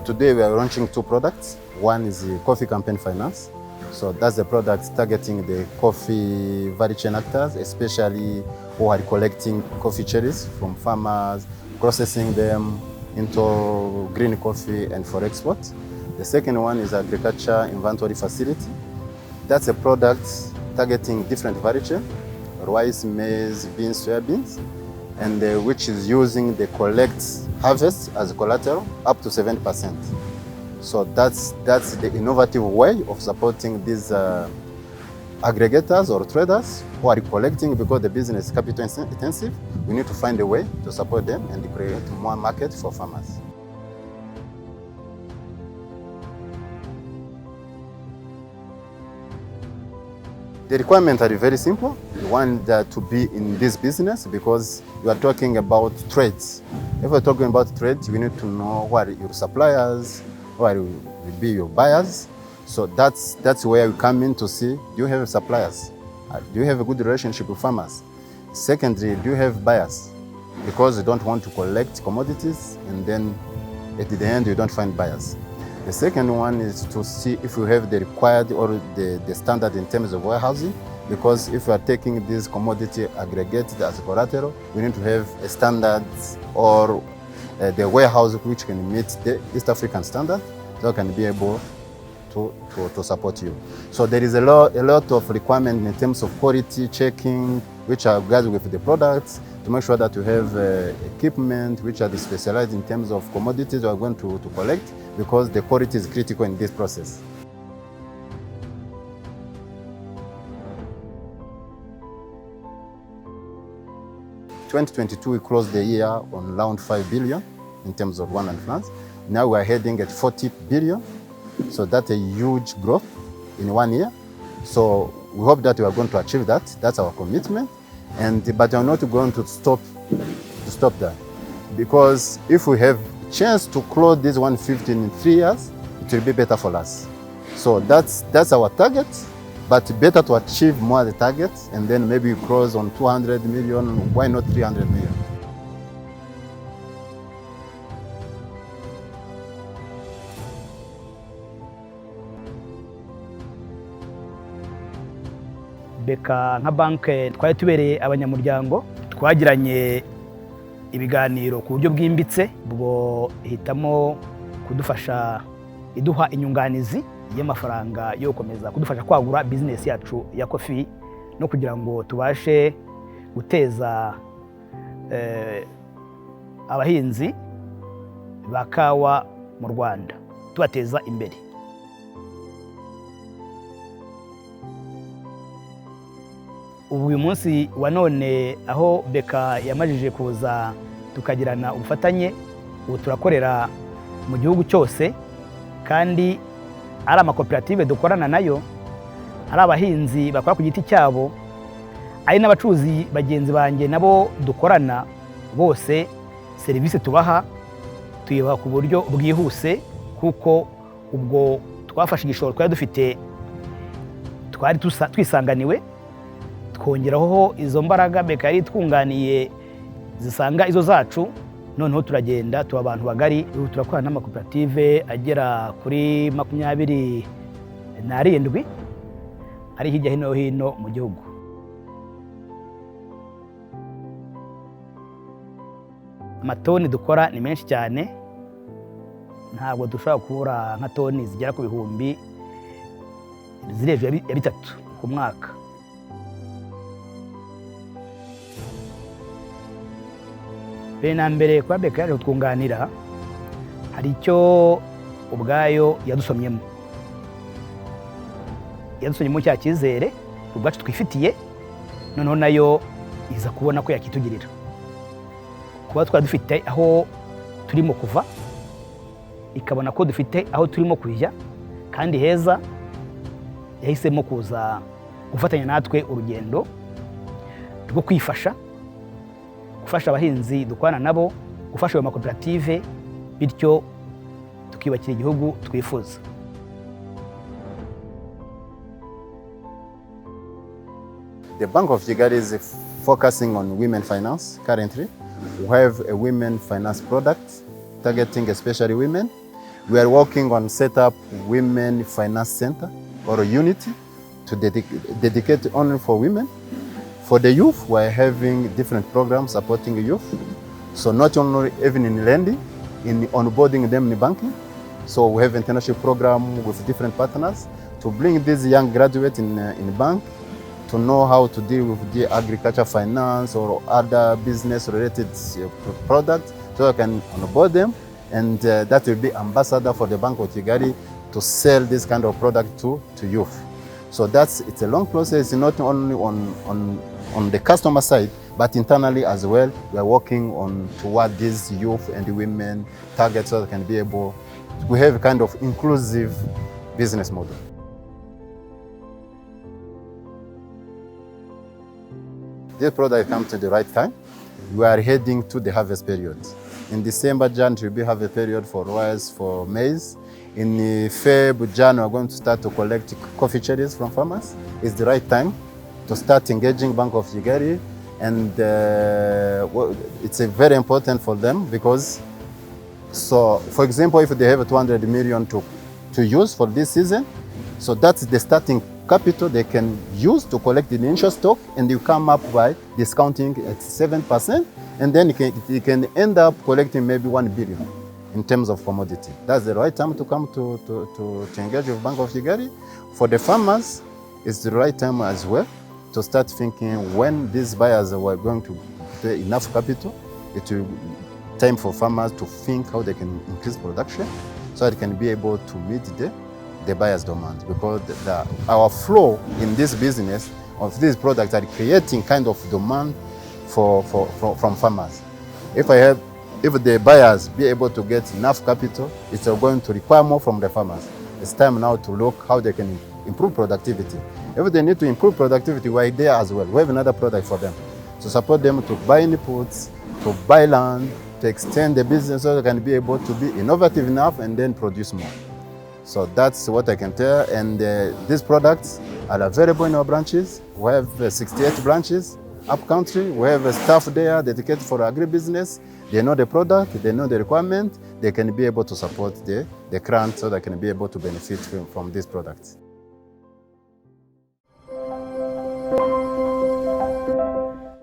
today we are launching two products. One is the coffee campaign finance. So that's the product targeting the coffee value chain actors, especially who are collecting coffee cherries from farmers, processing them into green coffee and for export. The second one is agriculture inventory facility. That's a product targeting different value chain, rice, maize, beans, soybeans, and which is using the collect harvest as collateral up to 7%. So that's the innovative way of supporting these aggregators or traders who are collecting, because the business is capital intensive. We need to find a way to support them and create more market for farmers. The requirements are very simple. You want to be in this business because you are talking about trades. If we're talking about trades, we need to know who are your suppliers, who will be your buyers. So that's where we come in to see, do you have suppliers? Do you have a good relationship with farmers? Secondly, do you have buyers? Because you don't want to collect commodities and then at the end you don't find buyers. The second one is to see if you have the required or the standard in terms of warehousing, because if you are taking this commodity aggregated as collateral, we need to have a standard or the warehouse which can meet the East African standard, so can be able to support you. So there is a lot of requirement in terms of quality checking, which are guided with the products, to make sure that you have equipment which are specialized in terms of commodities you are going to collect, because the quality is critical in this process. In 2022, we closed the year on around 5 billion in terms of one funds. Now we are heading at 40 billion. So that's a huge growth in 1 year. So we hope that we are going to achieve that. That's our commitment. But we are not going to stop that, because if we have a chance to close this 150 in 3 years, it will be better for us. So that's our target, but better to achieve more the target, and then maybe we close on 200 million, why not 300 million? Beka nka banke twari tubereye abanyamuryango, twagiranye ibiganiro ku buryo bwimbitse, bwo hitamo kudufasha iduha inyunganizi y'amafaranga yo gukomeza kudufasha kwagura business yacu ya coffee, no kugira ngo tubashe guteza abahinzi ba kawa mu Rwanda, tubateza imbere. Uyu munsi wa none aho Beka yamajije kuza tukagirana ubufatanye, ubu turakorera mu gihugu cyose, kandi ari amakoperative dukorana nayo, ari abahinzi bakora ku giti cyabo, ari n'abacuruzi bagenzi banjye nabo dukorana, bose serivisi tubaha tuyibaha ku buryo bwihuse, kuko ubwo twafashe igishoro twari dufite, twari twisanganiwe, twongeraho izo mbaraga Beka yari twunganiye zisanga izo zacu, noneho turagenda tuba abantu bagari. Ubu turakorana n'amakoperative agera kuri 27 ari hirya hino mu gihugu. Amatoni dukora ni menshi cyane, ntabwo dushobora kubura nka toni zigera ku bihumbi zireje ya 3 ku mwaka. Na mbere kwa Beka yaje kutwunganira, hari icyo ubwayo yadusomyemo cya cyizere ubwacu twifitiye, noneho nayo iza kubona ko yakitugirira, kuba twari dufite aho turimo kuva, ikabona ko dufite aho turimo kujya kandi heza, yahisemo kuza gufatanya natwe urugendo rwo kwifasha, gufasha abahinzi dukorana nabo, gufasha ayo makoperative, bityo tukibakira igihugu twifuza. The Bank of Kigali is focusing on women finance currently. We have a women finance product targeting especially women. We are working on set up women finance center or a unity to dedicate only for women. For the youth, we are having different programs supporting the youth. So not only even in lending, in onboarding them in banking. So we have internship program with different partners to bring these young graduates in bank to know how to deal with the agriculture finance or other business related products, so I can onboard them, and that will be ambassador for the Bank of Kigali to sell this kind of product to youth. So it's a long process, not only on the customer side, but internally as well. We are working on toward these youth and women targets so they can be able, we have a kind of inclusive business model. This product comes to the right time. We are heading to the harvest period. In December, Jan, will be harvest period for rice, for maize. In Feb, Jan, we're going to start to collect coffee cherries from farmers. It's the right time to start engaging Bank of Kigali, and it's very important for them because, so for example, if they have 200 million to use for this season, so that's the starting capital they can use to collect the initial stock, and you come up by discounting at 7%, and then you can end up collecting maybe 1 billion in terms of commodity. That's the right time to come to engage with Bank of Kigali. For the farmers, it's the right time as well to start thinking when these buyers were going to pay enough capital. It will be time for farmers to think how they can increase production so they can be able to meet the buyer's demand, because our flow in this business of these products are creating kind of demand from farmers. If the buyers be able to get enough capital, it's going to require more from the farmers. It's time now to look how they can improve productivity. If they need to improve productivity, we're there as well. We have another product for them to support them to buy inputs, to buy land, to extend the business so they can be able to be innovative enough and then produce more. So that's what I can tell. And these products are available in our branches. We have 68 branches up country. We have a staff there dedicated for agribusiness. They know the product, they know the requirement. They can be able to support the client so they can be able to benefit from these products.